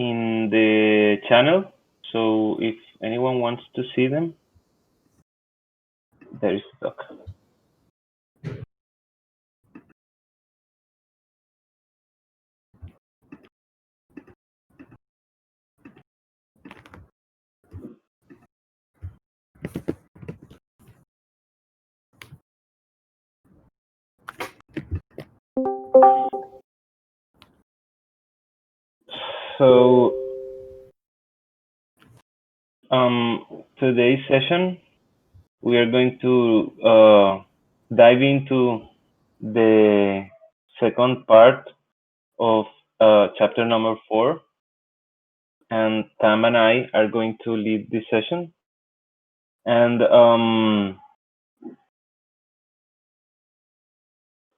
in the channel. So if anyone wants to see them, there is the doc. So today's session, we are going to dive into the second part of chapter number 4, and Tam and I are going to lead this session. And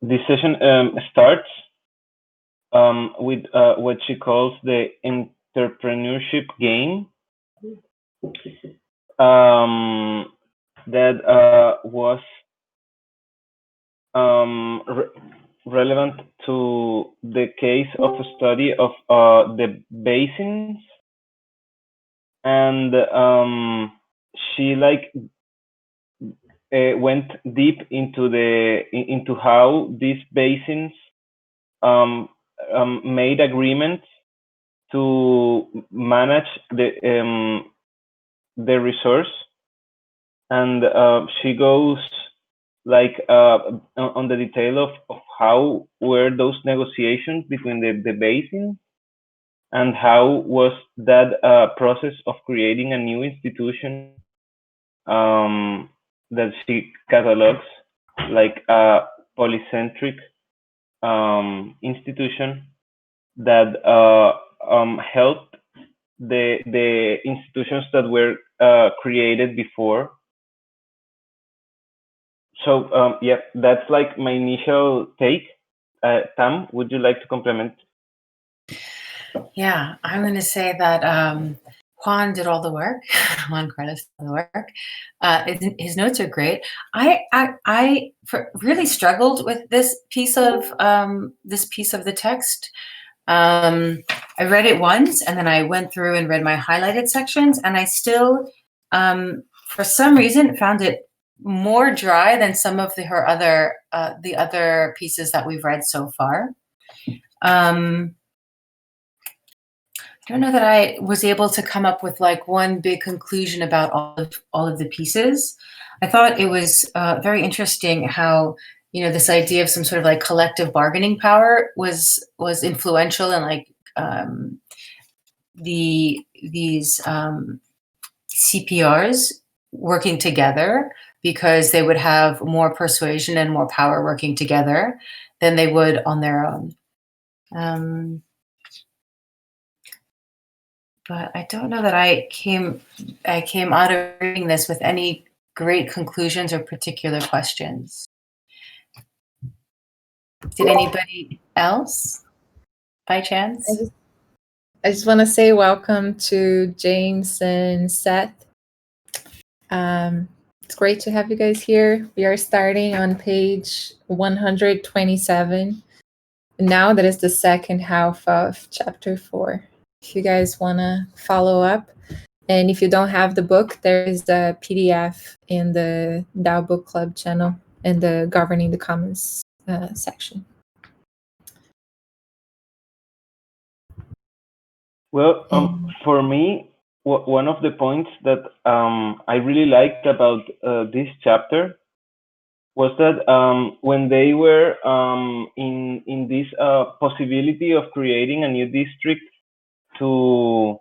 this session starts with what she calls the entrepreneurship game. That was relevant to the case of a study of the basins, and she went deep into how these basins made agreements to manage the resource, and she goes on the detail of how were those negotiations between the basins, and how was that process of creating a new institution that she catalogs like a polycentric institution that helped the institutions that were created before. So yeah, that's like my initial take. Tam, would you like to complement? Yeah, I'm going to say that Juan did all the work. Juan Carlos did all the work. His notes are great. I really struggled with this piece of the text. I read it once, and then I went through and read my highlighted sections, and I still, for some reason, found it more dry than some of the other pieces that we've read so far. I don't know that I was able to come up with like one big conclusion about all of the pieces. I thought it was very interesting how, this idea of some sort of like collective bargaining power was influential in like these CPRs working together, because they would have more persuasion and more power working together than they would on their own. But I don't know that I came out of reading this with any great conclusions or particular questions. Did anybody else, by chance? I just want to say welcome to James and Seth. It's great to have you guys here. We are starting on page 127. Now that is the second half of chapter 4. If you guys want to follow up, and if you don't have the book, there is a PDF in the DAO Book Club channel in the Governing the Commons section. Well, for me, one of the points that I really liked about this chapter was that when they were in this possibility of creating a new district to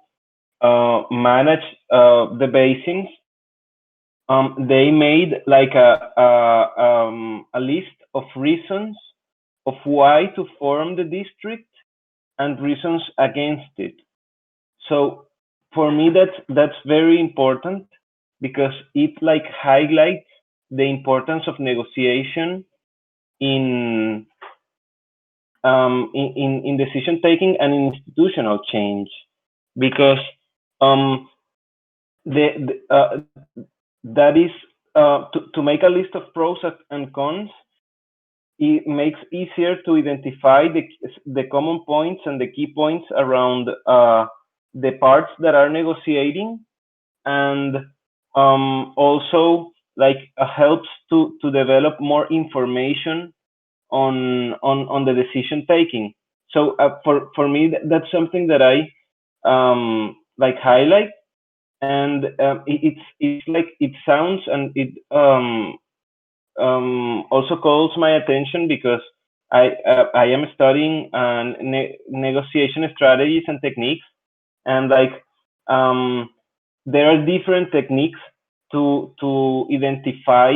manage the basins, they made like a list of reasons of why to form the district and reasons against it. So for me, that's very important, because it like highlights the importance of negotiation in decision taking and in institutional change, because that is to make a list of pros and cons. It makes easier to identify the common points and the key points around the parts that are negotiating, and also like helps to develop more information on the decision taking. So for me, that's something that I like highlight, and it's like it sounds, and it also calls my attention because I am studying negotiation strategies and techniques, and like there are different techniques to identify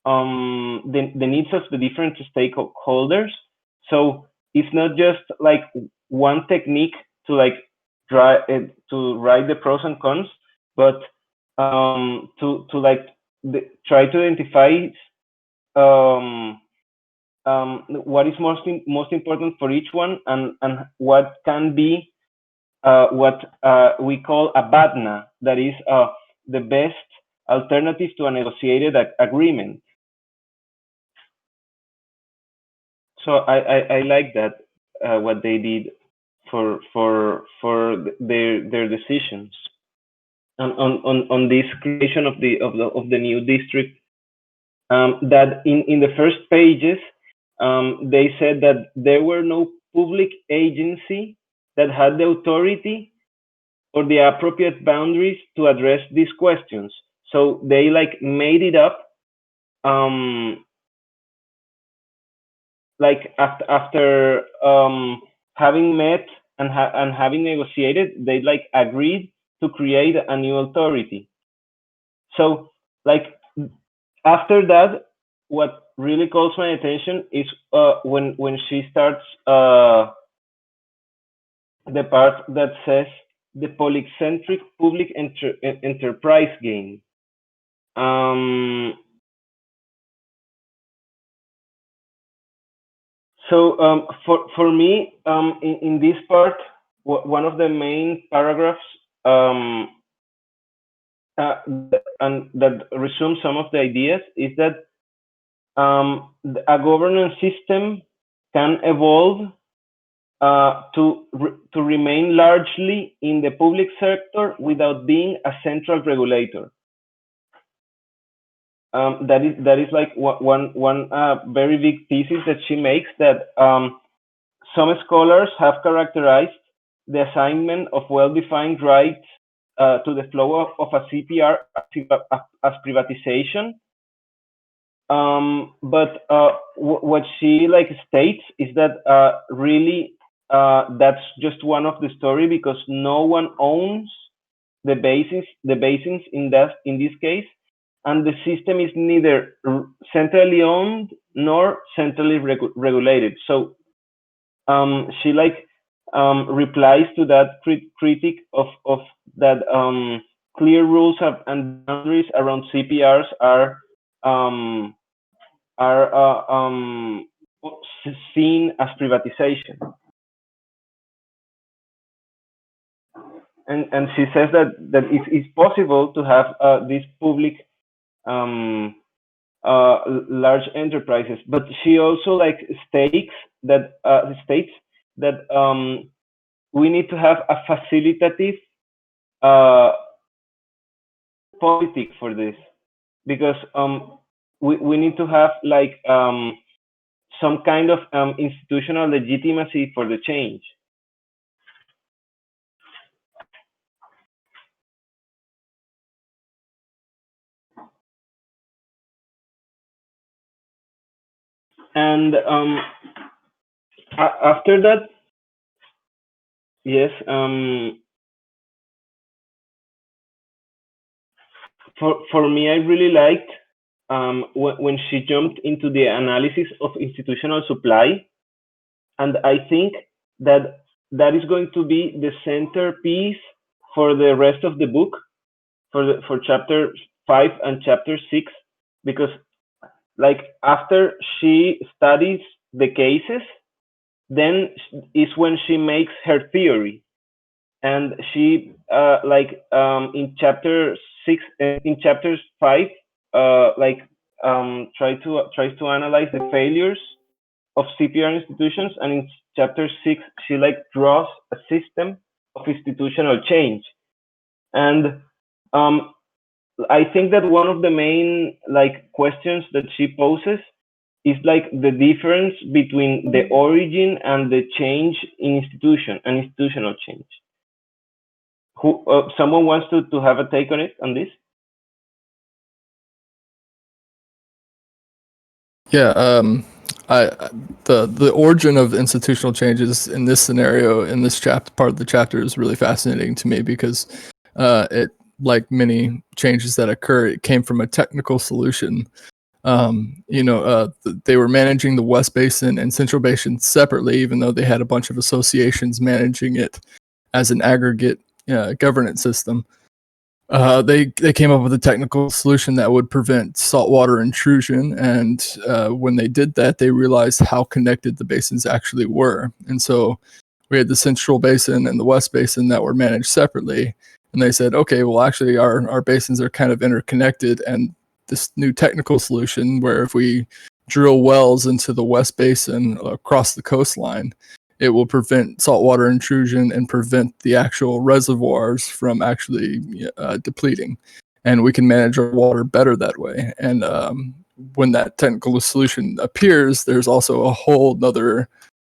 the needs of the different stakeholders. So it's not just like one technique to like to write the pros and cons, but to like try to identify um, what is most important for each one, and what can be what we call a BATNA, that is the best alternative to a negotiated agreement. So I like that what they did for their decisions on this creation of the new district. That in the first pages they said that there were no public agency that had the authority or the appropriate boundaries to address these questions. So they like made it up, like after having met and having negotiated, they like agreed to create a new authority. So like after that, what really calls my attention is when she starts the part that says the polycentric public enterprise game. So for me, in this part, one of the main paragraphs and that resumes some of the ideas is that a governance system can evolve to remain largely in the public sector without being a central regulator. That is like one very big thesis that she makes, that some scholars have characterized the assignment of well-defined rights to the flow of a CPR as privatization. But what she like states is that really that's just one of the story, because no one owns the basins in this case, and the system is neither centrally owned nor centrally regulated. So she like replies to that critic of that clear rules and boundaries around CPRs are seen as privatization. And she says that it's possible to have these public large enterprises, but she also like states that we need to have a facilitative politic for this, because we need to have like some kind of institutional legitimacy for the change. And after that, yes, for me, I really liked when she jumped into the analysis of institutional supply, and I think that that is going to be the centerpiece for the rest of the book, for chapter 5 and chapter 6, because like after she studies the cases, then is when she makes her theory, and she like in chapter 6 in chapters 5 like tries to analyze the failures of CPR institutions, and in chapter 6 she like draws a system of institutional change. And I think that one of the main like questions that she poses is like the difference between the origin and the change in institution and institutional change. Who someone wants to have a take on this? Yeah, the origin of institutional changes in this scenario, in this part of the chapter, is really fascinating to me because it, like many changes that occur, it came from a technical solution. They were managing the West Basin and Central Basin separately, even though they had a bunch of associations managing it as an aggregate governance system. They came up with a technical solution that would prevent saltwater intrusion, and when they did that, they realized how connected the basins actually were. And so we had the Central Basin and the West Basin that were managed separately, and they said, okay, well, actually, our basins are kind of interconnected, and this new technical solution where if we drill wells into the West Basin across the coastline, it will prevent saltwater intrusion and prevent the actual reservoirs from actually depleting. And we can manage our water better that way. And when that technical solution appears, there's also a whole nother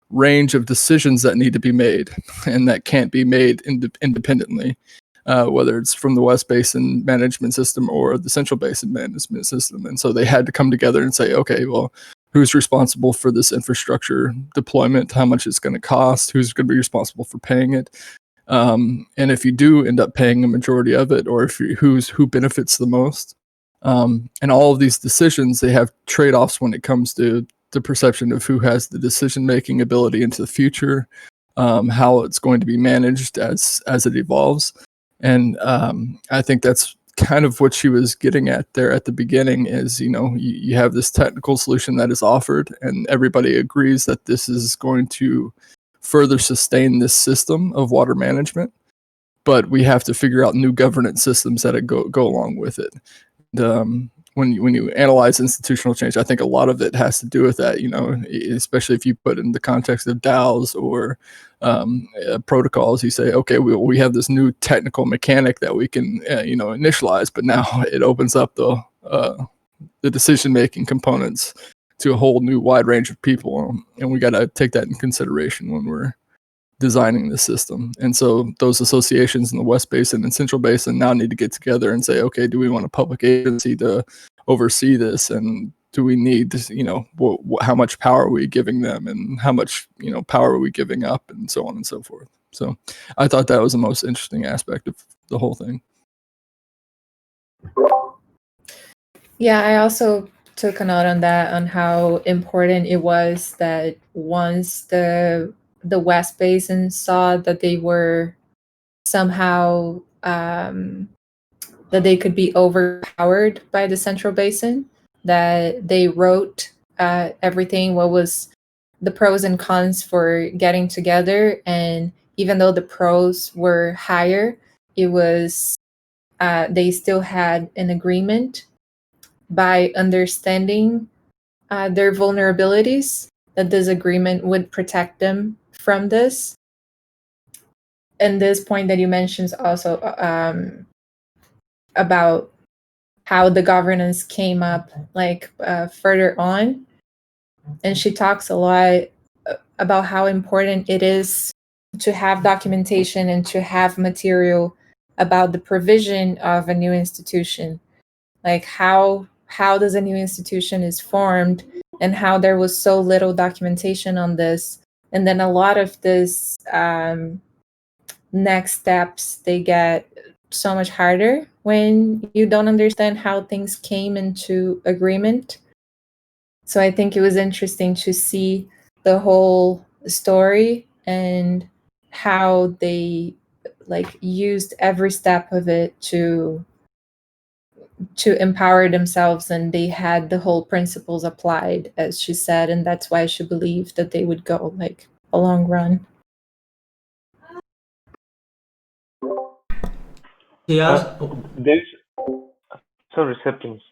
range of decisions that need to be made and that can't be made independently, whether it's from the West Basin management system or the Central Basin management system. And so they had to come together and say, okay, well, who's responsible for this infrastructure deployment, how much it's going to cost, who's going to be responsible for paying it. And if you do end up paying a majority of it, or if who benefits the most. And all of these decisions, they have trade-offs when it comes to the perception of who has the decision-making ability into the future, how it's going to be managed as it evolves. And I think that's kind of what she was getting at there at the beginning is, you have this technical solution that is offered and everybody agrees that this is going to further sustain this system of water management, but we have to figure out new governance systems that go along with it. And, when you analyze institutional change, I think a lot of it has to do with that, especially if you put in the context of DAOs or protocols. You say, okay, we have this new technical mechanic that we can initialize, but now it opens up the decision-making components to a whole new wide range of people, and we got to take that in consideration when we're designing the system. And so those associations in the West Basin and Central Basin now need to get together and say, okay, do we want a public agency to oversee this? And do we need, how much power are we giving them, and how much, power are we giving up, and so on and so forth. So I thought that was the most interesting aspect of the whole thing. Yeah, I also took a note on that, on how important it was that once the West Basin saw that they were somehow that they could be overpowered by the Central Basin, that they wrote everything, what was the pros and cons for getting together. And even though the pros were higher, it was they still had an agreement by understanding their vulnerabilities, that this agreement would protect them from this. And this point that you mentioned also about how the governance came up further on. And she talks a lot about how important it is to have documentation and to have material about the provision of a new institution, like how does a new institution is formed, and how there was so little documentation on this. And then a lot of this next steps, they get so much harder when you don't understand how things came into agreement. So I think it was interesting to see the whole story and how they used every step of it to empower themselves, and they had the whole principles applied, as she said, and that's why she believed that they would go a long run. Sorry, Septimus.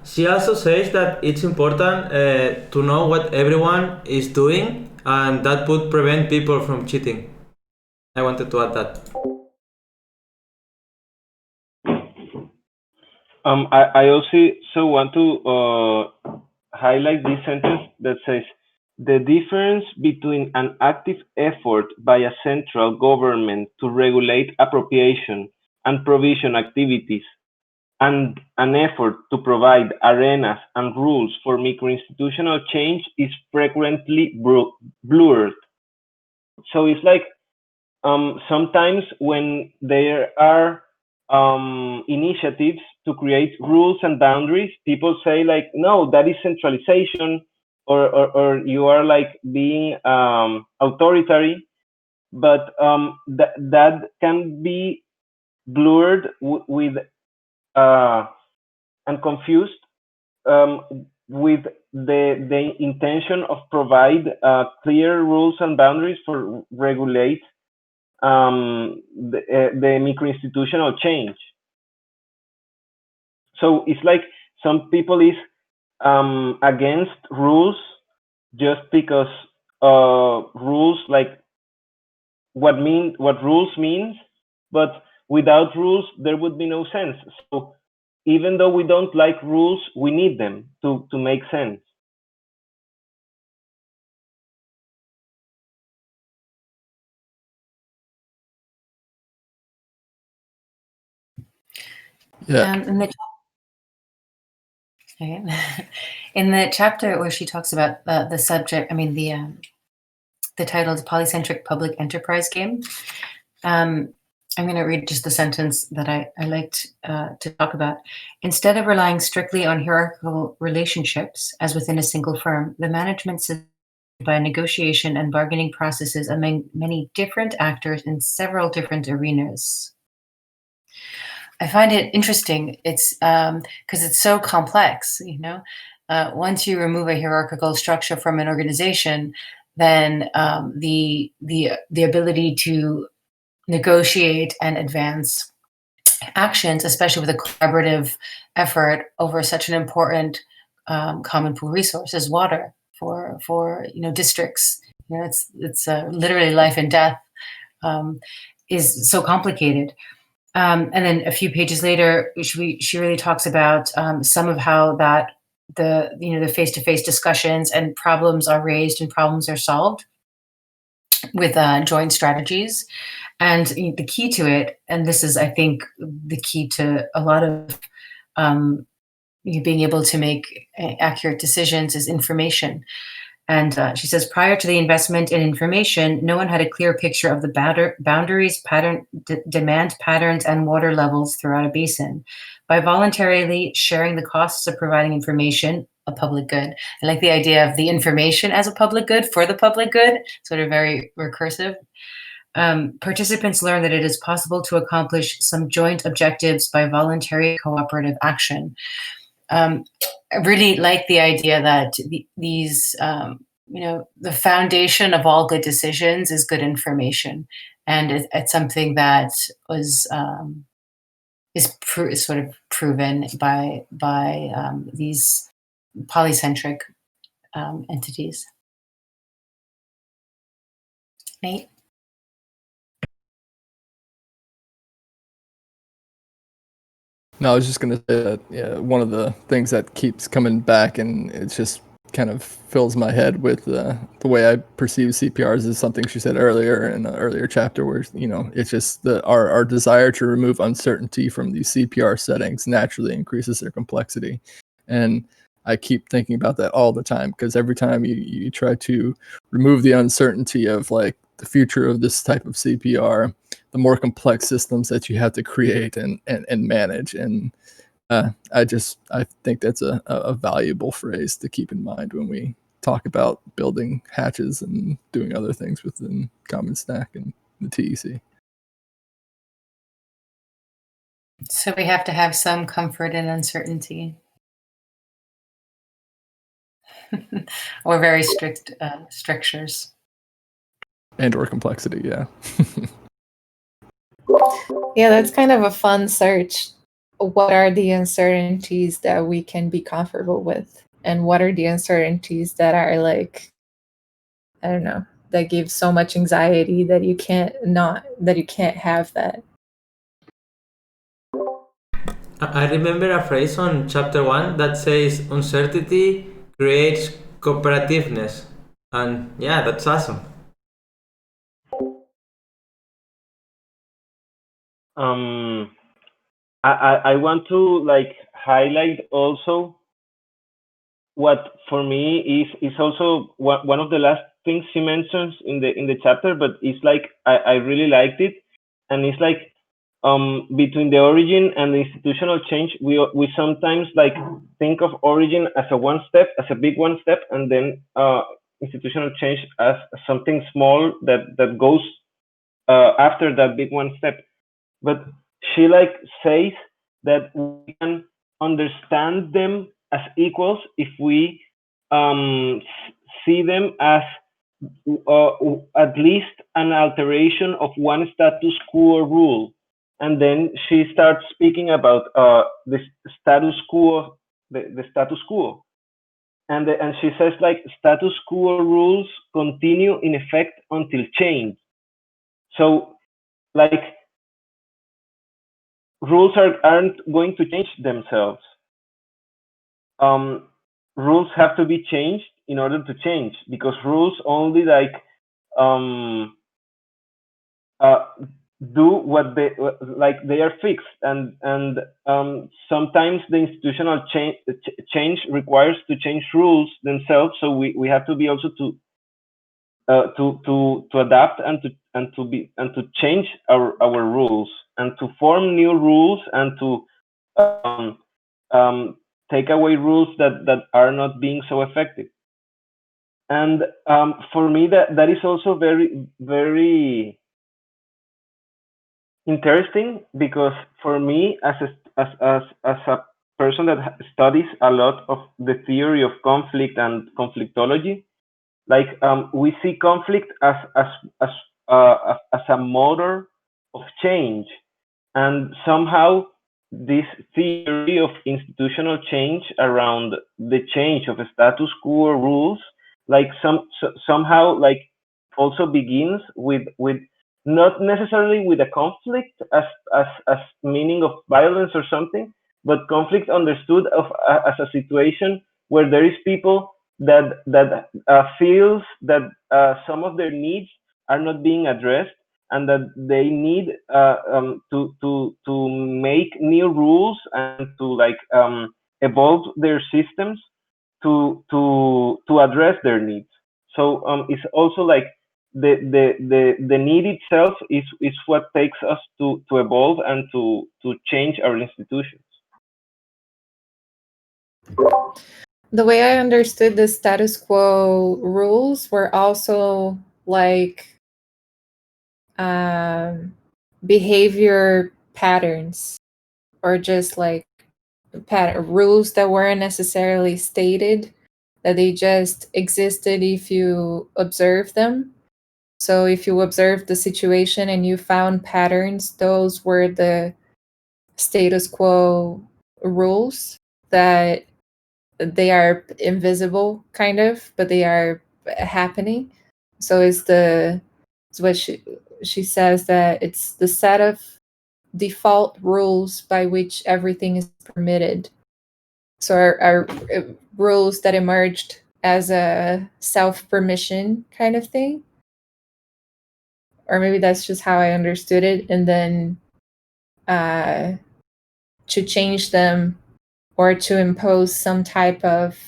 She also says that it's important to know what everyone is doing, and that would prevent people from cheating. I wanted to add that. I also want to highlight this sentence that says the difference between an active effort by a central government to regulate appropriation and provision activities and an effort to provide arenas and rules for microinstitutional change is frequently blurred. So it's like sometimes when there are initiatives to create rules and boundaries, people say like, no, that is centralization, or you are like being authoritarian. But that can be blurred with and confused with the intention of provide clear rules and boundaries for regulate the microinstitutional change. So it's like some people is against rules just because rules like what rules means, but without rules there would be no sense. So even though we don't like rules, we need them to make sense. Yeah. In the chapter where she talks about the subject, I mean the title is Polycentric Public Enterprise Game. I'm going to read just the sentence that I liked to talk about. Instead of relying strictly on hierarchical relationships, as within a single firm, the management system by negotiation and bargaining processes among many different actors in several different arenas. I find it interesting. It's because it's so complex, you know. Once you remove a hierarchical structure from an organization, then the ability to negotiate and advance actions, especially with a collaborative effort over such an important common pool resource as water for districts. You know, it's literally life and death, is so complicated. And then a few pages later, she really talks about some of how that the face-to-face discussions and problems are raised and problems are solved with joint strategies. And the key to it, and this is, I think, the key to a lot of being able to make accurate decisions, is information. And she says, prior to the investment in information, no one had a clear picture of the boundaries, demand patterns, and water levels throughout a basin. By voluntarily sharing the costs of providing information, a public good. I like the idea of the information as a public good for the public good, sort of very recursive. Participants learn that it is possible to accomplish some joint objectives by voluntary cooperative action. I really like the idea that these, the foundation of all good decisions is good information, and it's something that was is sort of proven by these polycentric entities. Nate? No, I was just going to say that one of the things that keeps coming back, and it just kind of fills my head with the way I perceive CPRs, is something she said earlier in an earlier chapter, where it's just our desire to remove uncertainty from these CPR settings naturally increases their complexity. And I keep thinking about that all the time, because every time you try to remove the uncertainty of like the future of this type of CPR, the more complex systems that you have to create and manage. And I think that's a valuable phrase to keep in mind when we talk about building hatches and doing other things within Common Stack and the TEC. So we have to have some comfort in uncertainty. Or very strict strictures. And or complexity, yeah. Yeah, that's kind of a fun search. What are the uncertainties that we can be comfortable with? And what are the uncertainties that are like, I don't know, that gives so much anxiety that you can't have that. I remember a phrase on chapter 1 that says uncertainty creates cooperativeness. And yeah, that's awesome. I want to like highlight also what for me is also one of the last things she mentions in the chapter, but it's like I really liked it, and it's like between the origin and the institutional change, we sometimes like think of origin as a big one step, and then institutional change as something small that goes after that big one step. But she like says that we can understand them as equals if we see them as uh, at least an alteration of one status quo rule. And then she starts speaking about the status quo, the status quo. And she says like status quo rules continue in effect until change. So like rules aren't going to change themselves. Um, rules have to be changed in order to change, because rules only like um, uh, do what they are fixed, and sometimes the institutional change requires to change rules themselves. So we have to be also to adapt and to change our rules and to form new rules and to um, take away rules that are not being so effective. And for me, that is also very very interesting, because for me as a person that studies a lot of the theory of conflict and conflictology, like we see conflict as a motor of change, and somehow this theory of institutional change around the change of status quo rules, like somehow like also begins with not necessarily with a conflict as meaning of violence or something, but conflict understood as a situation where there is people that feels that some of their needs are not being addressed, and that they need to make new rules and to like evolve their systems to address their needs. So it's also like the need itself is what takes us to evolve and to change our institutions. The way I understood the status quo rules were also like behavior patterns, or just like rules that weren't necessarily stated, that they just existed if you observe them. So if you observed the situation and you found patterns, those were the status quo rules, that they are invisible kind of, but they are happening. So it's what she says, that it's the set of default rules by which everything is permitted. So our rules that emerged as a self-permission kind of thing. Or maybe that's just how I understood it. And then to change them or to impose some type of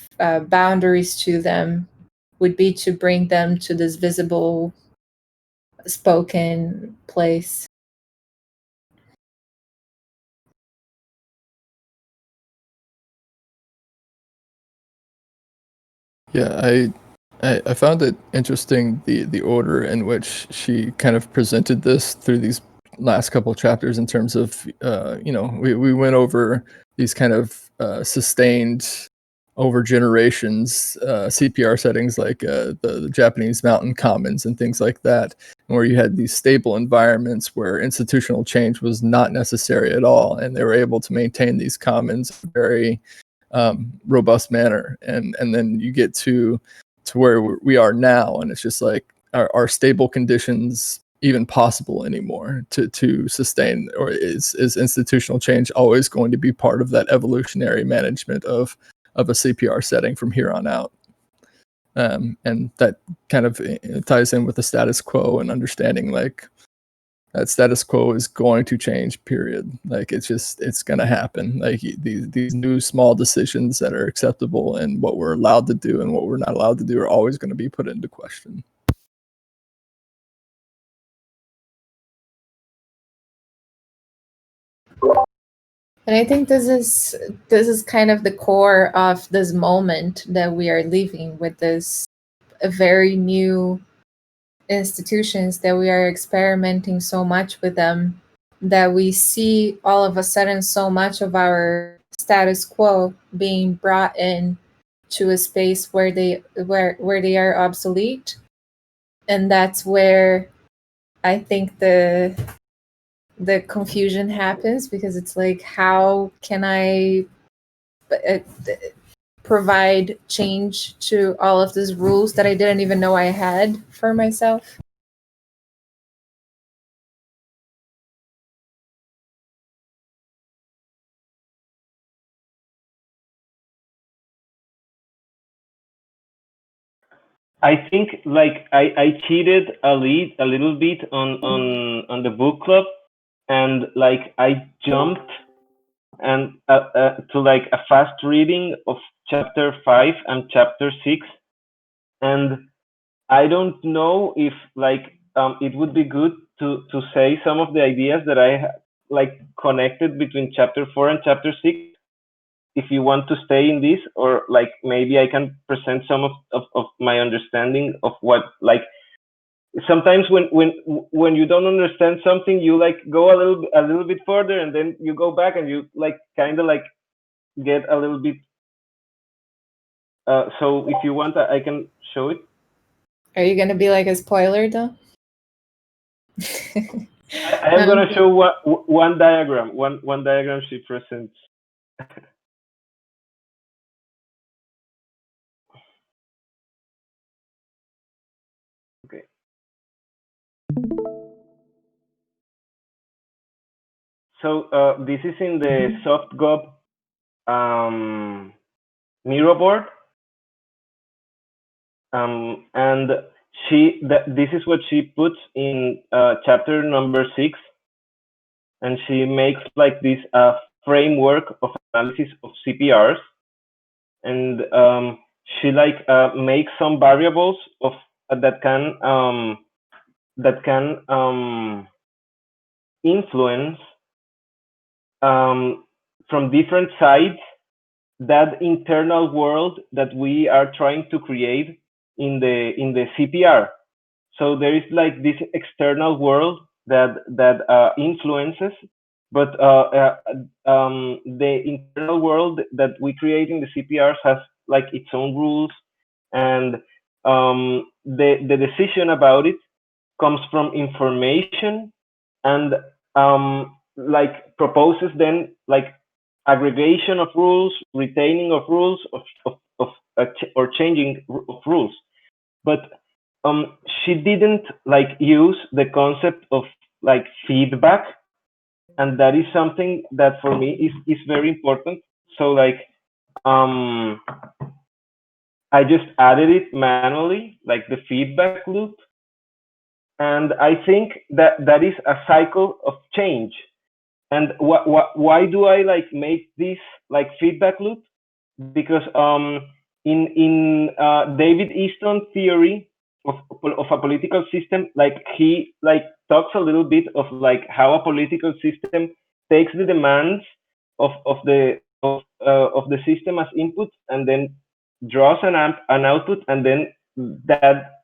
boundaries to them would be to bring them to this visible spoken place. Yeah, I found it interesting the order in which she kind of presented this through these last couple of chapters, in terms of we went over these kind of sustained over generations CPR settings, like the Japanese mountain commons and things like that, where you had these stable environments where institutional change was not necessary at all, and they were able to maintain these commons in a very robust manner. And then you get to where we are now, and it's just like are stable conditions even possible anymore to sustain, or is institutional change always going to be part of that evolutionary management of a CPR setting from here on out? And that kind of ties in with the status quo and understanding like that status quo is going to change, period. Like it's going to happen. Like these new small decisions that are acceptable and what we're allowed to do and what we're not allowed to do are always going to be put into question. And I think this is kind of the core of this moment that we are living with this very new institutions that we are experimenting so much with them, that we see all of a sudden so much of our status quo being brought in to a space where they are obsolete. And that's where I think the confusion happens, because it's like, how can I provide change to all of these rules that I didn't even know I had for myself? I think like I cheated a little bit on the book club, and like I jumped and to like a fast reading of chapter 5 and chapter 6, and I don't know if like it would be good to say some of the ideas that I like connected between chapter 4 and chapter 6, if you want to stay in this, or like maybe I can present some of my understanding of what, like, sometimes when you don't understand something, you like go a little bit further, and then you go back and you like kind of like get a little bit so if you want, I can show it. Are you gonna be like a spoiler though? I am gonna show one diagram, one diagram she presents. Okay. So this is in the SoftGov Miro board, and this is what she puts in chapter number 6, and she makes like this framework of analysis of CPRs, and she like makes some variables of that can influence from different sides that internal world that we are trying to create in the CPR. So there is like this external world that influences, but the internal world that we create in the CPRs has like its own rules, and the decision about it comes from information, and like proposes then like aggregation of rules, retaining of rules, or changing of rules. But she didn't like use the concept of like feedback, and that is something that for me is very important. So like I just added it manually, like the feedback loop, and I think that is a cycle of change. And why do I like make this like feedback loop? Because in David Easton theory of a political system, like he like talks a little bit of like how a political system takes the demands of the system as input, and then draws an output, and then that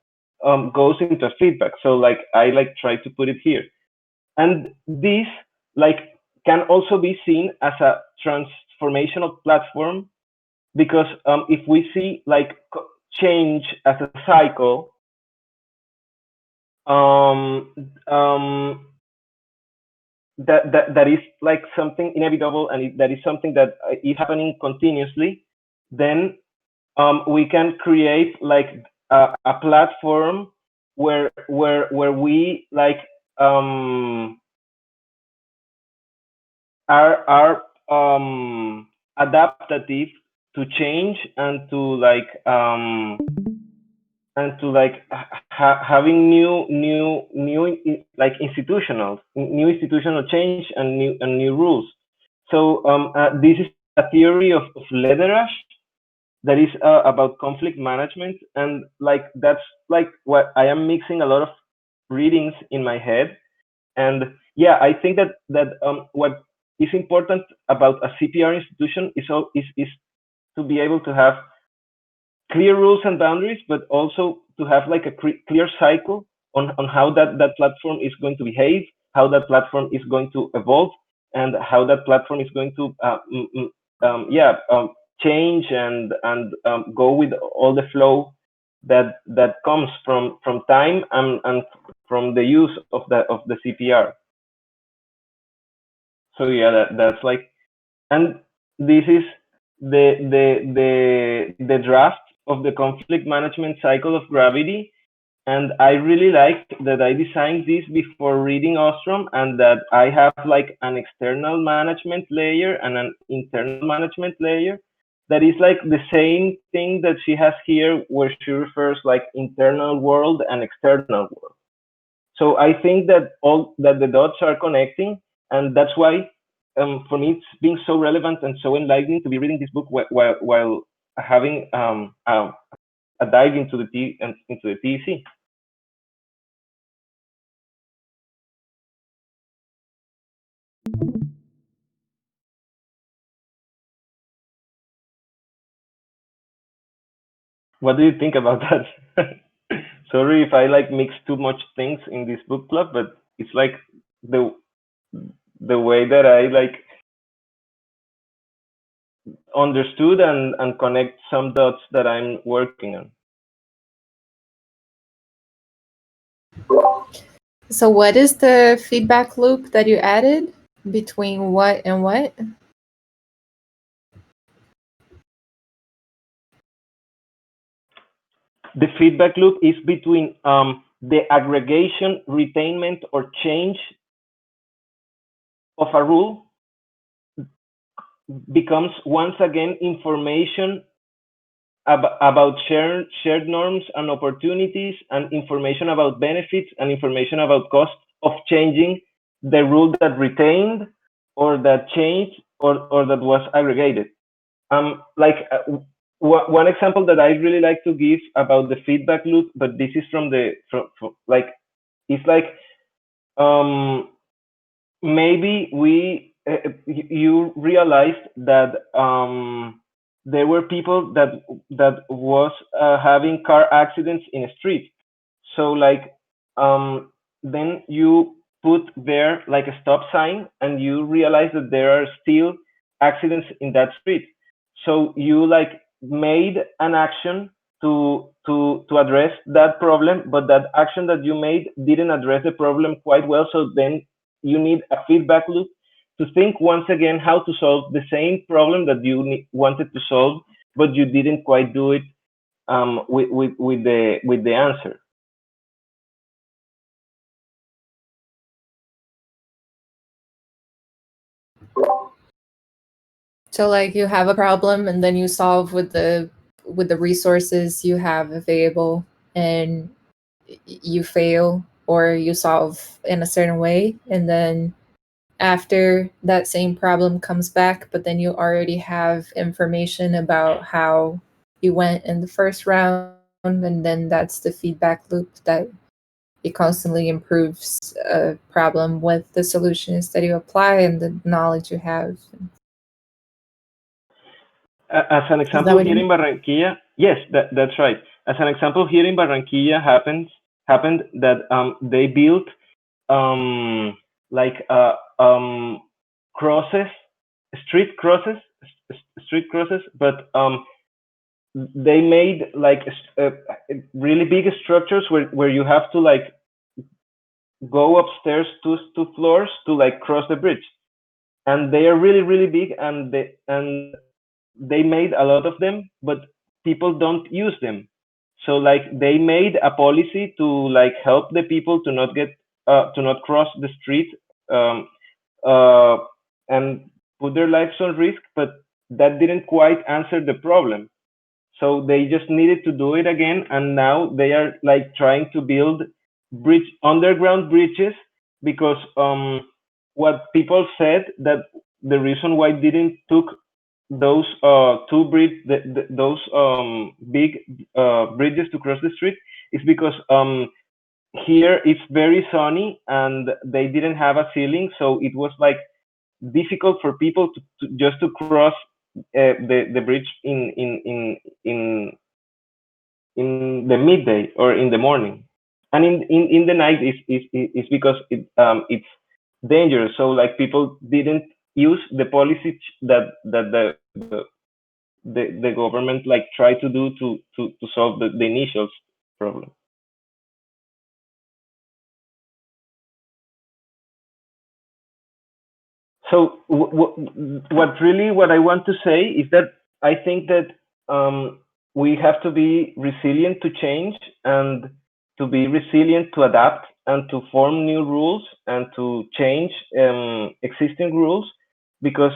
goes into feedback. So like I like try to put it here, and this like can also be seen as a transformational platform, because if we see like change as a cycle, um, um, that is like something inevitable, and that is something that is happening continuously, then we can create like a platform where we like are adaptive to change and to like having like new institutional change and new rules. So this is a theory of leaderage that is about conflict management, and like that's like what I am mixing a lot of readings in my head. And yeah, I think that what is important about a CPR institution is to be able to have clear rules and boundaries, but also to have like a clear cycle on how that platform is going to behave, how that platform is going to evolve, and how that platform is going to change and go with all the flow that comes from time and from the use of the CPR. So yeah, that's like, and this is the draft of the conflict management cycle of gravity. And I really like that I designed this before reading Ostrom, and that I have like an external management layer and an internal management layer that is like the same thing that she has here, where she refers like internal world and external world. So I think that all that the dots are connecting, and that's why for me it's being so relevant and so enlightening to be reading this book while having a dive into into the TEC. What do you think about that? Sorry if I like mix too much things in this book club, but it's like the way that I like understood and connect some dots that I'm working on. So what is the feedback loop that you added between what and what? The feedback loop is between the aggregation, retainment, or change of a rule becomes once again information about shared norms and opportunities, and information about benefits, and information about cost of changing the rule that retained or that changed or that was aggregated. Like one example that I really like to give about the feedback loop, but this is from like, it's like maybe you realized that there were people that was having car accidents in a street. So like then you put there like a stop sign, and you realize that there are still accidents in that street. So you like made an action to address that problem, but that action that you made didn't address the problem quite well. So then you need a feedback loop to think once again how to solve the same problem that you wanted to solve, but you didn't quite do it with the answer. So like you have a problem and then you solve with the resources you have available, and you fail or you solve in a certain way, and then after that same problem comes back, but then you already have information about how you went in the first round, and then that's the feedback loop that it constantly improves a problem with the solutions that you apply and the knowledge you have. As an example here in Barranquilla, yes, that's right. As an example here in Barranquilla happened that they built like crosses, street crosses, but they made like really big structures where you have to like go upstairs two floors to like cross the bridge, and they are really big, and they made a lot of them, but people don't use them. So like they made a policy to like help the people to not cross the street, um, uh, and put their lives on risk, but that didn't quite answer the problem. So they just needed to do it again, and now they are like trying to build underground bridges, because what people said that the reason why didn't took those those big bridges to cross the street is because here it's very sunny and they didn't have a ceiling, so it was like difficult for people to just to cross the bridge in the midday or in the morning, and in the night is because it's dangerous. So like people didn't use the policy that the government like tried to do to solve the initial problem. So what I want to say is that I think that we have to be resilient to change, and to be resilient to adapt, and to form new rules, and to change existing rules, because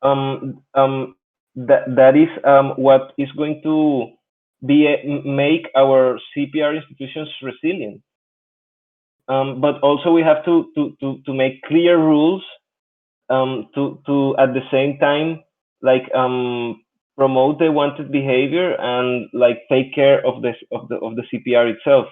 that is what is going to make our CPR institutions resilient. But also we have to make clear rules, to at the same time like promote the wanted behavior, and like take care of the CPR itself.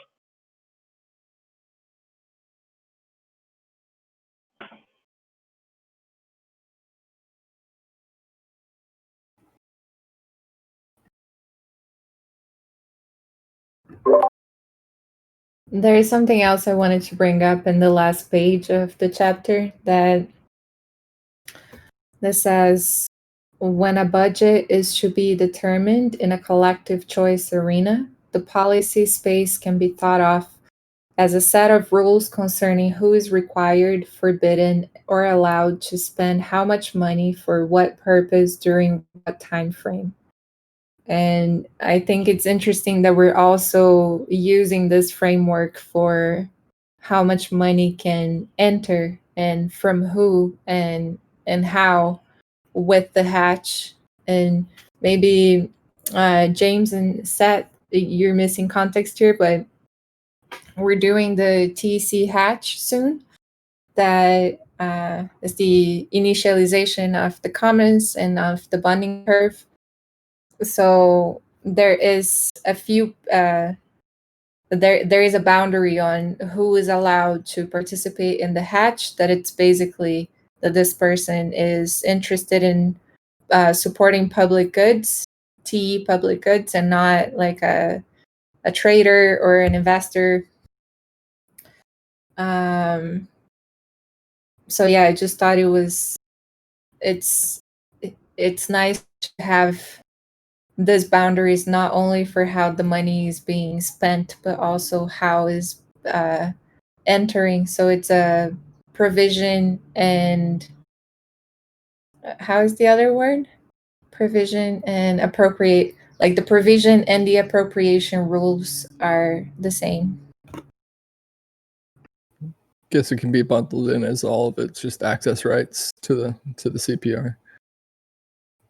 There is something else I wanted to bring up in the last page of the chapter that says, when a budget is to be determined in a collective choice arena, the policy space can be thought of as a set of rules concerning who is required, forbidden, or allowed to spend how much money for what purpose during what time frame. And I think it's interesting that we're also using this framework for how much money can enter and from who and how with the hatch. And maybe James and Seth, you're missing context here, but we're doing the TC hatch soon. That is the initialization of the commons and of the bonding curve. So there is a few there is a boundary on who is allowed to participate in the hatch, that it's basically that this person is interested in supporting public goods, TE public goods, and not like a trader or an investor. So yeah, I just thought it's nice to have this boundaries not only for how the money is being spent, but also how is entering. So it's a provision and how is the other word? Provision and appropriate. Like the provision and the appropriation rules are the same. Guess it can be bundled in as all of it's just access rights to the CPR.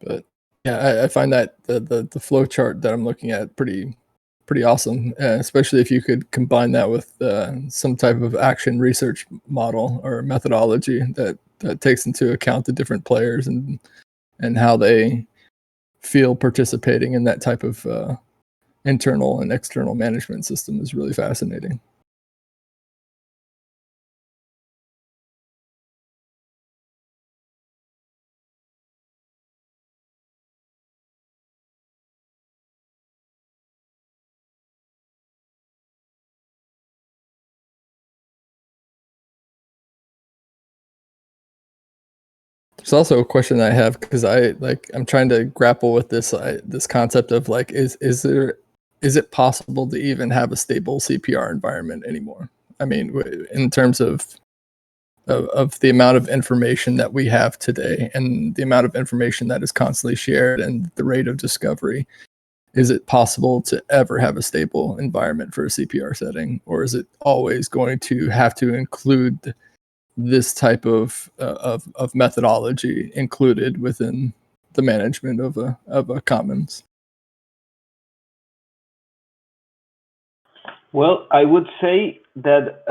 But yeah, I find that the flow chart that I'm looking at pretty awesome, especially if you could combine that with some type of action research model or methodology that takes into account the different players and how they feel participating in that type of internal and external management system is really fascinating. There's also a question I have, because I'm trying to grapple with this concept of like, is it possible to even have a stable CPR environment anymore? I mean, in terms of the amount of information that we have today and the amount of information that is constantly shared and the rate of discovery, is it possible to ever have a stable environment for a CPR setting, or is it always going to have to include this type of methodology included within the management of a commons? Well, I would say that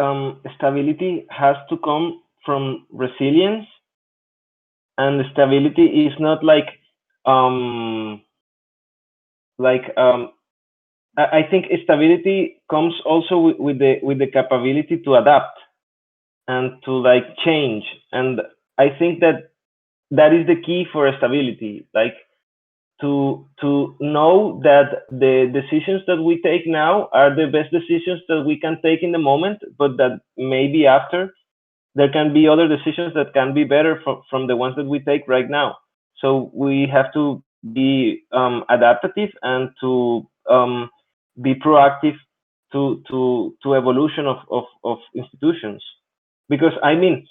stability has to come from resilience, and stability is not um, like I think stability comes also with the capability to adapt and to change, and I think that that is the key for stability, to know that the decisions that we take now are the best decisions that we can take in the moment, but that maybe after there can be other decisions that can be better from the ones that we take right now. So we have to be adaptive and to be proactive to evolution of institutions. Because I mean,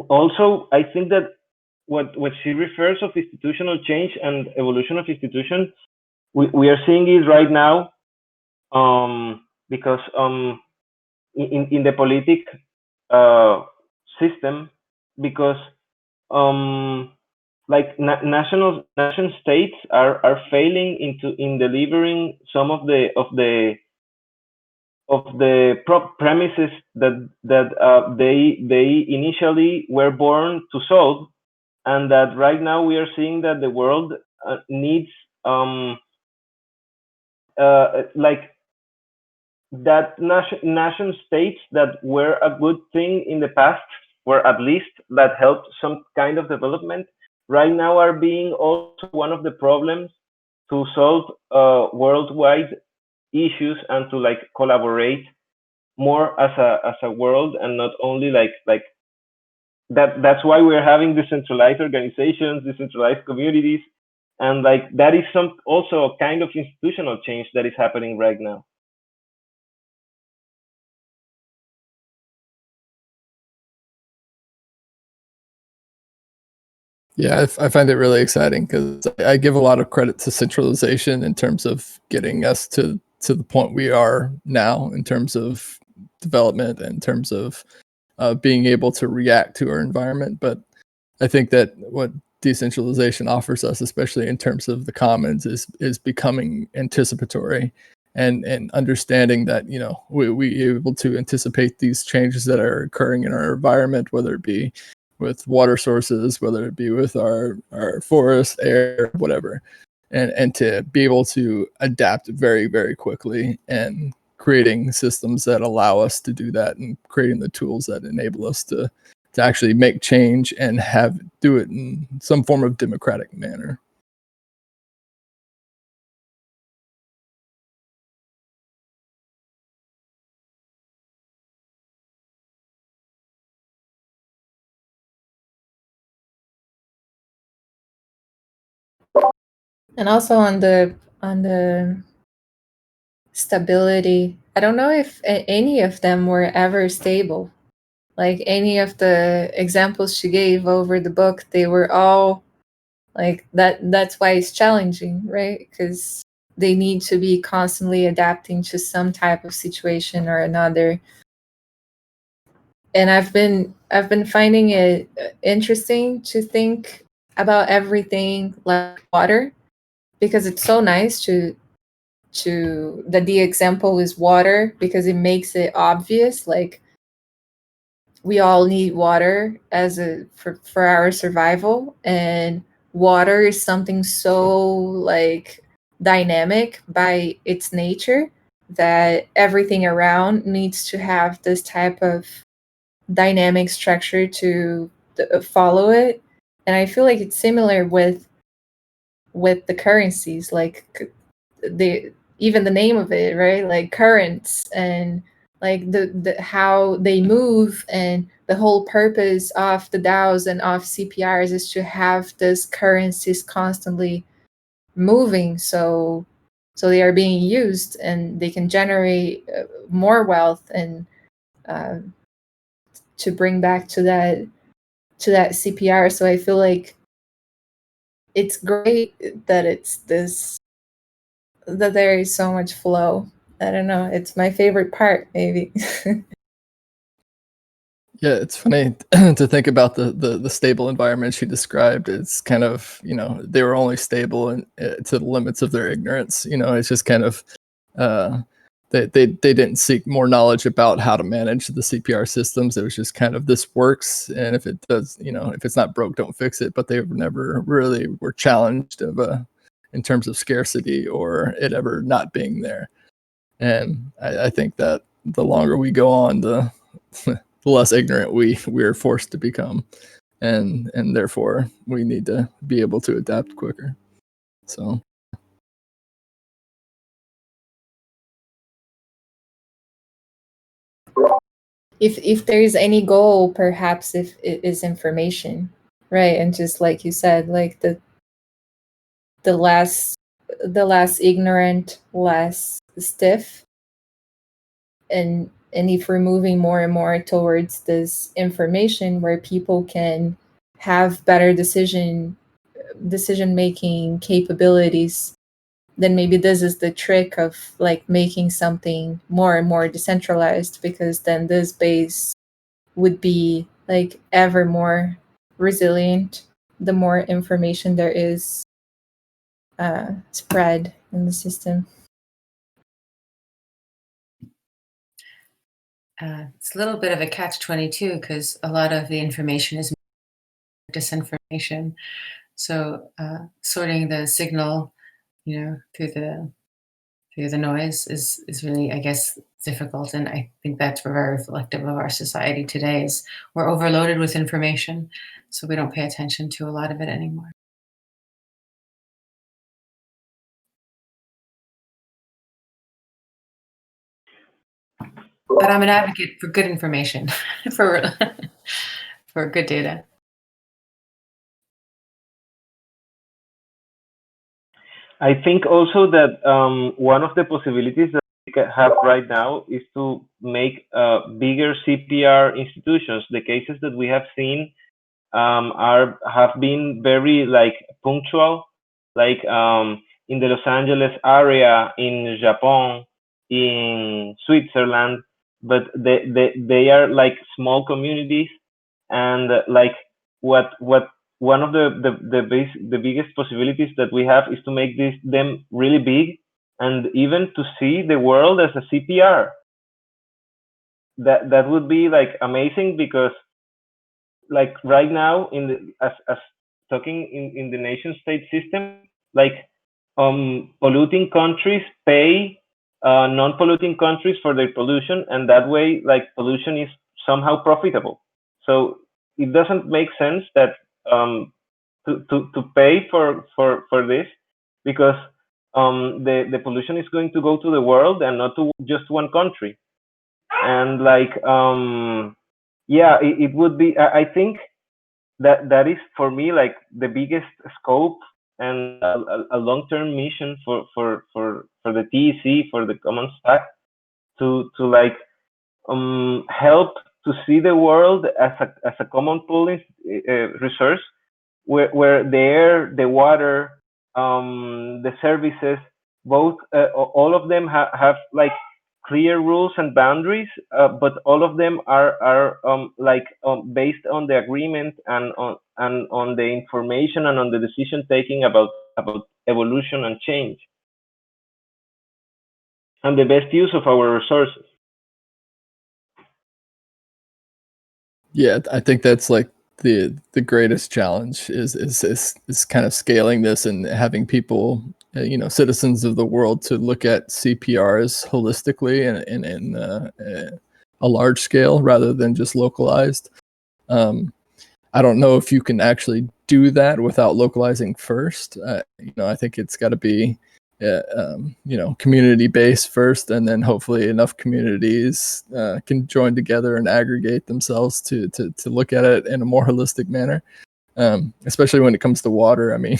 also I think that what she refers of institutional change and evolution of institutions, we are seeing it right now, because in the politic system, because um, nation states are failing in delivering some of the premises that they initially were born to solve, and that right now we are seeing that the world needs like that nation states that were a good thing in the past, or at least that helped some kind of development, right now are being also one of the problems to solve worldwide issues, and to collaborate more as a world, and not only that's why we're having decentralized organizations, decentralized communities, and that is some also a kind of institutional change that is happening right now. Yeah, I find it really exciting because I give a lot of credit to centralization in terms of getting us to the point we are now, in terms of development, in terms of being able to react to our environment. But I think that what decentralization offers us, especially in terms of the commons, is becoming anticipatory and understanding that we able to anticipate these changes that are occurring in our environment, whether it be with water sources, whether it be with our forest, air, whatever, and to be able to adapt very, very quickly, and creating systems that allow us to do that, and creating the tools that enable us to actually make change and do it in some form of democratic manner. And also on the stability, I don't know if any of them were ever stable. Like any of the examples she gave over the book, they were all like that. That's why it's challenging, right? Because they need to be constantly adapting to some type of situation or another. And I've been finding it interesting to think about everything like water, because it's so nice to that the example is water, because it makes it obvious, like we all need water for our survival, and water is something so like dynamic by its nature that everything around needs to have this type of dynamic structure to follow it. And I feel like it's similar with the currencies, like the even the name of it, right? Like currents, and like the how they move, and the whole purpose of the DAOs and of CPRs is to have this currencies constantly moving, so they are being used and they can generate more wealth, and uh, to bring back to that CPR. So I feel like it's great that it's this that there is so much flow. I don't know. It's my favorite part, maybe. Yeah, it's funny to think about the stable environment she described. It's kind of, they were only stable to the limits of their ignorance. It's just kind of they didn't seek more knowledge about how to manage the CPR systems. It was just kind of, this works, and if it does, if it's not broke, don't fix it. But they never really were challenged in terms of scarcity or it ever not being there. And I think that the longer we go on, the the less ignorant we are forced to become, and therefore we need to be able to adapt quicker. So if there is any goal, perhaps if it is information, right? And just like you said, like the less ignorant, less stiff, and if we're moving more and more towards this information where people can have better decision making capabilities, then maybe this is the trick of like making something more and more decentralized, because then this base would be like ever more resilient the more information there is spread in the system. It's a little bit of a catch-22 because a lot of the information is disinformation. So sorting the signal, through the noise is really, I guess, difficult. And I think that's very reflective of our society today. Is we're overloaded with information, so we don't pay attention to a lot of it anymore. But I'm an advocate for good information, for good data. I think also that one of the possibilities that we have right now is to make bigger CPR institutions. The cases that we have seen have been very like punctual, like in the Los Angeles area, in Japan, in Switzerland, but they are like small communities, and like what one of the biggest possibilities that we have is to make them really big, and even to see the world as a CPR. That would be like amazing, because like right now in the as talking in the nation state system, like polluting countries pay non-polluting countries for their pollution, and that way like pollution is somehow profitable. So it doesn't make sense that to pay for this, because the pollution is going to go to the world and not to just one country. And like yeah, it would be, I think that is for me like the biggest scope and a long-term mission for the TEC, for the Common Stack, to like help to see the world as a common pool resource, where the air, the water, the services, both all of them have like clear rules and boundaries, but all of them are like based on the agreement and on the information and on the decision taking about evolution and change and the best use of our resources. yeah, I think that's like the greatest challenge is kind of scaling this and having people, citizens of the world, to look at CPRs holistically and in a large scale rather than just localized. I don't know if you can actually do that without localizing first. I think it's got to be community based first, and then hopefully enough communities can join together and aggregate themselves to look at it in a more holistic manner, especially when it comes to water. I mean,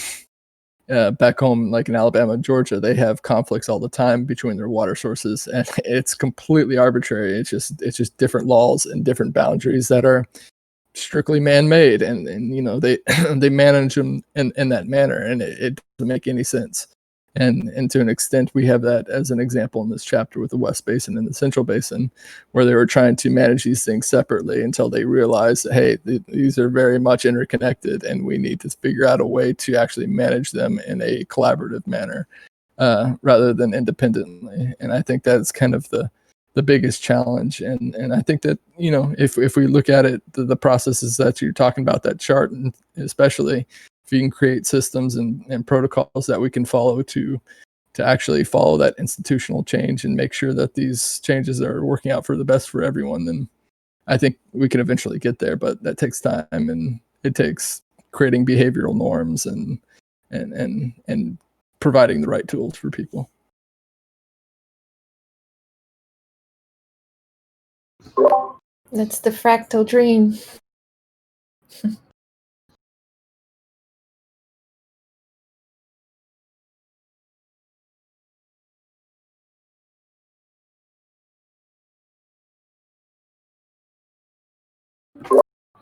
back home, like in Alabama, Georgia, they have conflicts all the time between their water sources, and it's completely arbitrary. It's just different laws and different boundaries that are strictly man-made, and they they manage them in that manner, and it doesn't make any sense. And to an extent, we have that as an example in this chapter with the West Basin and the Central Basin, where they were trying to manage these things separately until they realized, hey, these are very much interconnected, and we need to figure out a way to actually manage them in a collaborative manner rather than independently. And I think that's kind of the biggest challenge. And I think that, if we look at it, the processes that you're talking about, that chart, and especially if you can create systems and protocols that we can follow to actually follow that institutional change and make sure that these changes are working out for the best for everyone, then I think we can eventually get there. But that takes time, and it takes creating behavioral norms and providing the right tools for people. That's the fractal dream.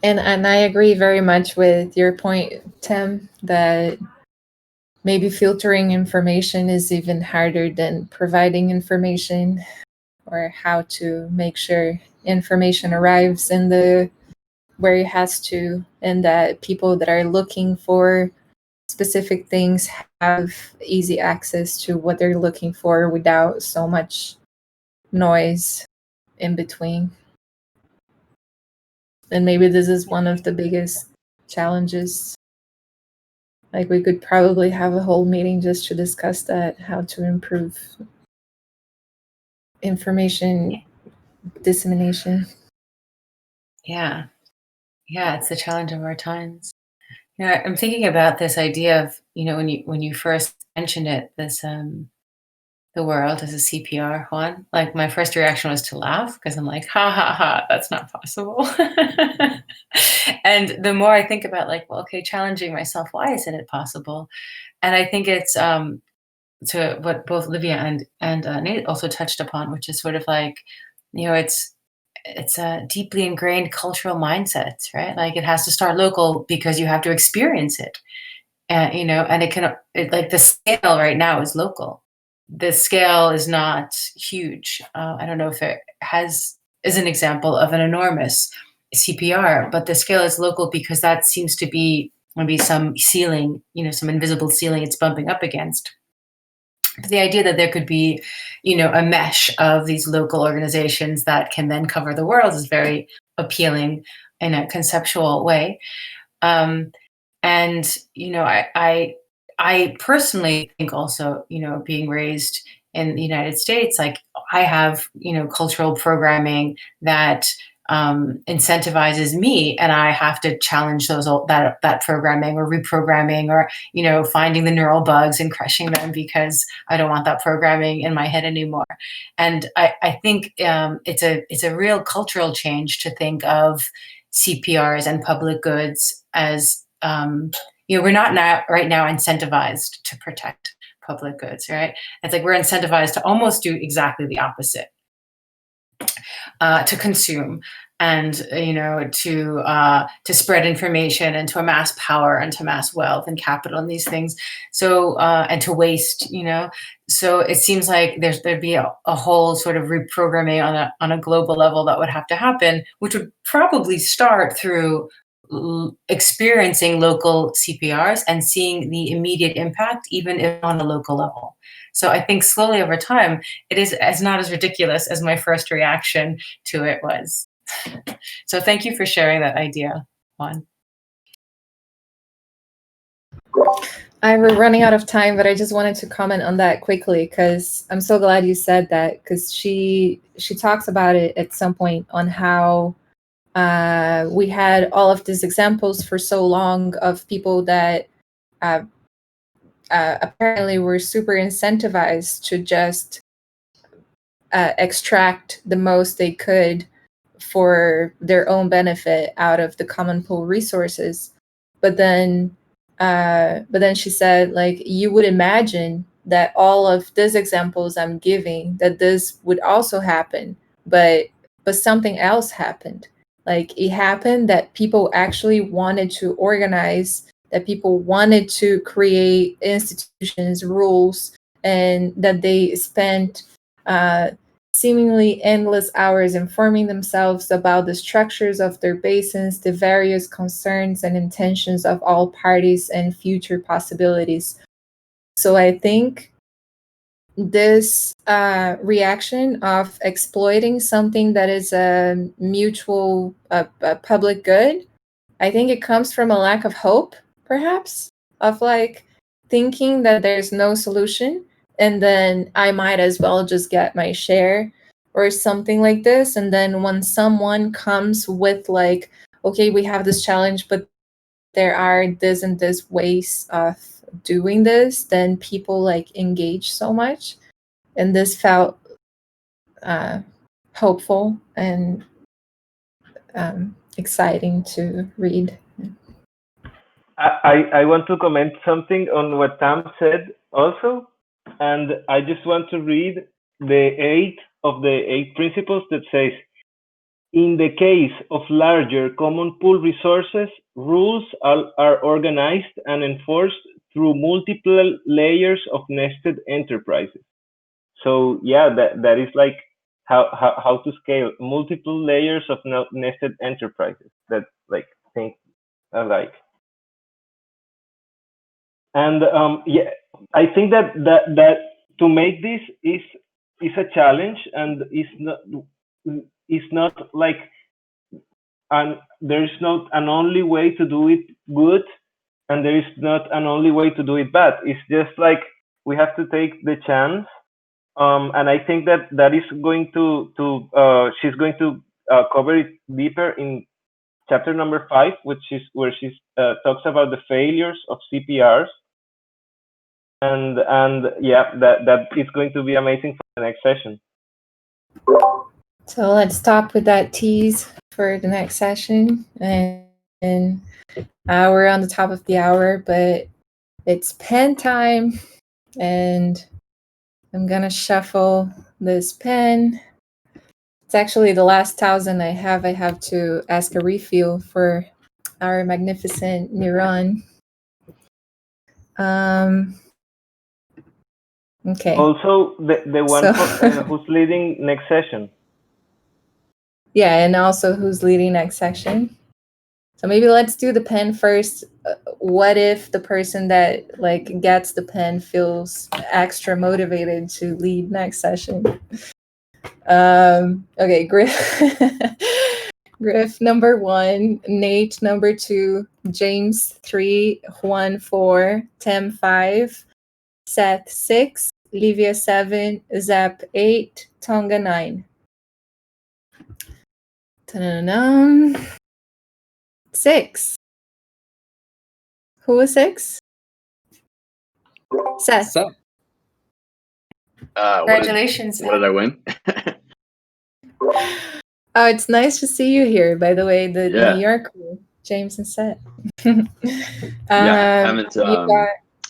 And I agree very much with your point, Tim, that maybe filtering information is even harder than providing information, or how to make sure information arrives in the where it has to, and that people that are looking for specific things have easy access to what they're looking for without so much noise in between. And maybe this is one of the biggest challenges. Like, we could probably have a whole meeting just to discuss that, how to improve information dissemination. Yeah, it's the challenge of our times. I'm thinking about this idea of, when you first mentioned it, this the world as a CPR, Juan. Like, my first reaction was to laugh, because I'm like, ha ha ha, that's not possible. And the more I think about, like, well, okay, challenging myself, why isn't it possible? And I think it's to what both Livia and Nate also touched upon, which is sort of like, it's a deeply ingrained cultural mindset, right? Like, it has to start local because you have to experience it. And, and like, the scale right now is local. The scale is not huge. I don't know if it is an example of an enormous CPR, but the scale is local because that seems to be maybe some ceiling, some invisible ceiling it's bumping up against. But the idea that there could be, a mesh of these local organizations that can then cover the world is very appealing in a conceptual way. And, I personally think also, being raised in the United States, like, I have, cultural programming that incentivizes me, and I have to challenge that programming, or reprogramming, or finding the neural bugs and crushing them, because I don't want that programming in my head anymore. And I think it's a real cultural change to think of CPRs and public goods as we're not right now incentivized to protect public goods, right? It's like we're incentivized to almost do exactly the opposite. To consume, and to spread information, and to amass power, and to amass wealth and capital and these things. So and to waste, So it seems like there'd be a whole sort of reprogramming on a global level that would have to happen, which would probably start through experiencing local CPRs and seeing the immediate impact, even if on a local level. So I think slowly over time, it's not as ridiculous as my first reaction to it was. So thank you for sharing that idea, Juan. We're running out of time, but I just wanted to comment on that quickly, because I'm so glad you said that, because she talks about it at some point on how we had all of these examples for so long of people that apparently were super incentivized to just extract the most they could for their own benefit out of the common pool resources. But then she said, like, you would imagine that all of these examples I'm giving, that this would also happen, but something else happened. Like, it happened that people actually wanted to organize, that people wanted to create institutions, rules, and that they spent seemingly endless hours informing themselves about the structures of their basins, the various concerns and intentions of all parties, and future possibilities. So I think this reaction of exploiting something that is a mutual public good, I think it comes from a lack of hope, perhaps, of like thinking that there's no solution and then I might as well just get my share or something like this. And then when someone comes with like, okay, we have this challenge, but there are this and this ways of doing this, then people like engage so much. And this felt hopeful and exciting to read. I want to comment something on what Tam said also, and I just want to read the eight principles that says, in the case of larger common pool resources, rules are organized and enforced through multiple layers of nested enterprises. So yeah, that is like how to scale multiple layers of nested enterprises. That like thing I like. And yeah, I think that to make this is a challenge, and is not like, and there is not an only way to do it good, and there is not an only way to do it bad. It's just like we have to take the chance. And I think that is going to she's going to cover it deeper in chapter number 5, which is where she talks about the failures of CPRs. And yeah, that is going to be amazing for the next session. So let's stop with that tease for the next session. And we're on the top of the hour, but it's pen time. And I'm going to shuffle this pen. It's actually the last 1,000 I have. I have to ask a refill for our magnificent neuron. Okay. Also, the one who's leading next session. Yeah, and also who's leading next section. So maybe let's do the pen first. What if the person that like gets the pen feels extra motivated to lead next session? Okay, Griff. Griff number 1, Nate number 2, James 3, Juan 4, Tem 5, Seth 6, Livia 7, Zap 8, Tonga 9. 6. Who was 6? Seth. Congratulations. What did I win? Oh, it's nice to see you here, by the way, the Yeah. New York crew, James and Seth. I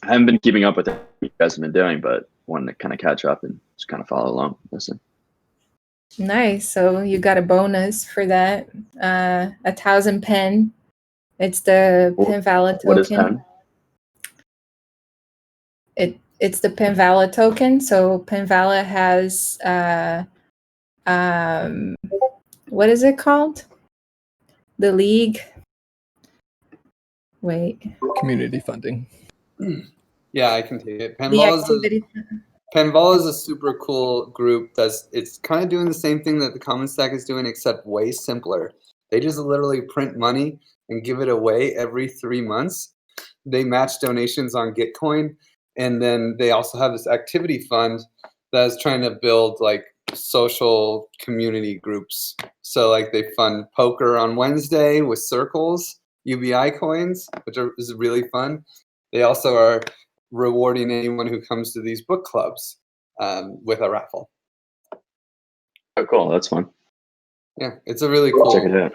haven't been keeping up with what you guys have been doing, but wanted to kind of catch up and just kind of follow along. Listen. Nice. So you got a bonus for that. 1,000 pen. It's the Penvala token. What is pen? It's the Penvala token. So Penvala has what is it called? The league. Wait. Community funding. Yeah, I can take it. Penvala is a super cool group it's kind of doing the same thing that the Common Stack is doing, except way simpler. They just literally print money and give it away every 3 months. They match donations on Gitcoin, and then they also have this activity fund that is trying to build like social community groups. So like they fund poker on Wednesday with circles, UBI coins, which is really fun. They also are rewarding anyone who comes to these book clubs with a raffle. Oh, cool. That's fun. Yeah, it's a really cool. Check it out.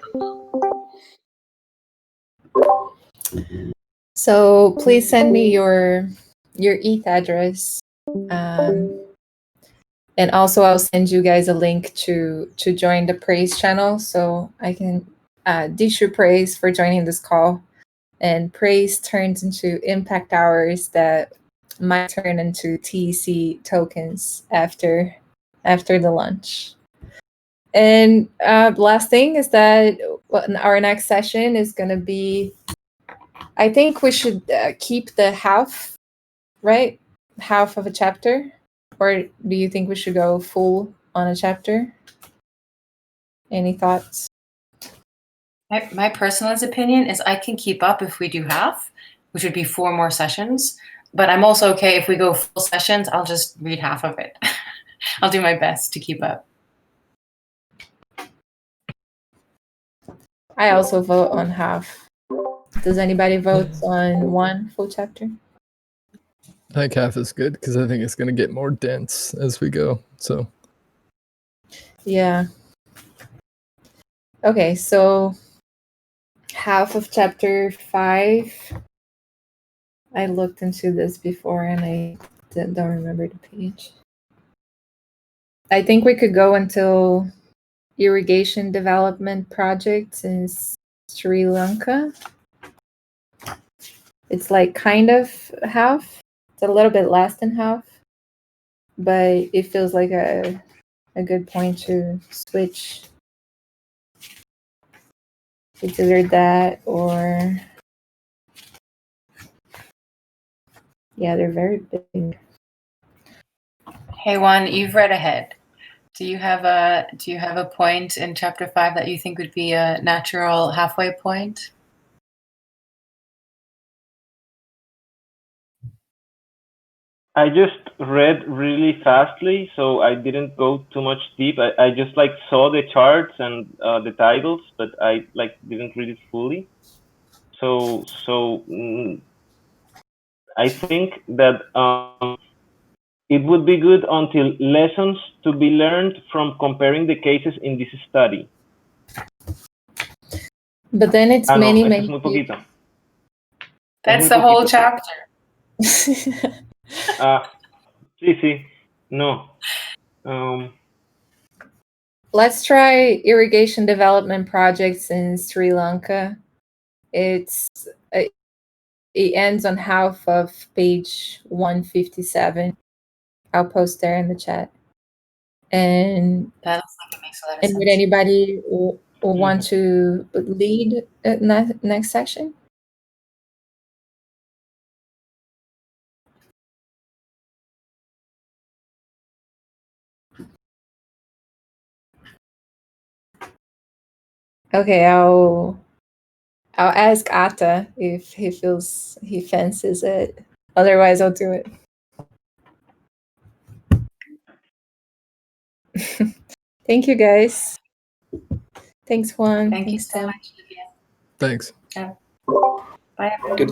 So please send me your ETH address. And also I'll send you guys a link to join the Praise channel, so I can dish you praise for joining this call. And praise turns into impact hours that might turn into TC tokens after the lunch. And last thing is that our next session is going to be, I think we should keep the half, right? Half of a chapter. Or do you think we should go full on a chapter? Any thoughts? My personal opinion is I can keep up if we do half, which would be 4 more sessions. But I'm also okay if we go full sessions, I'll just read half of it. I'll do my best to keep up. I also vote on half. Does anybody vote on 1 full chapter? I think half is good because I think it's going to get more dense as we go. So, yeah. Okay, so half of chapter 5. I looked into this before and I don't remember the page. I think we could go until irrigation development projects in Sri Lanka. It's like kind of half. It's a little bit less than half, but it feels like a good point to switch. It's either that or, yeah, they're very big. Hey Juan, you've read ahead. Do you have a point in chapter 5 that you think would be a natural halfway point? I just read really fastly, so I didn't go too much deep. I just like saw the charts and the titles, but I like didn't read it fully. So I think that it would be good until lessons to be learned from comparing the cases in this study. But then it's many, es muy poquito. That's the whole chapter. Sí, no. Let's try irrigation development projects in Sri Lanka. It ends on half of page 157. I'll post there in the chat. And that looks like it makes a lot of and sense. would anybody want to lead next section? Okay, I'll ask Atta if he feels he fancies it. Otherwise, I'll do it. Thank you, guys. Thanks, Juan. Thank you so much, Olivia. Thanks. Bye, everyone. Good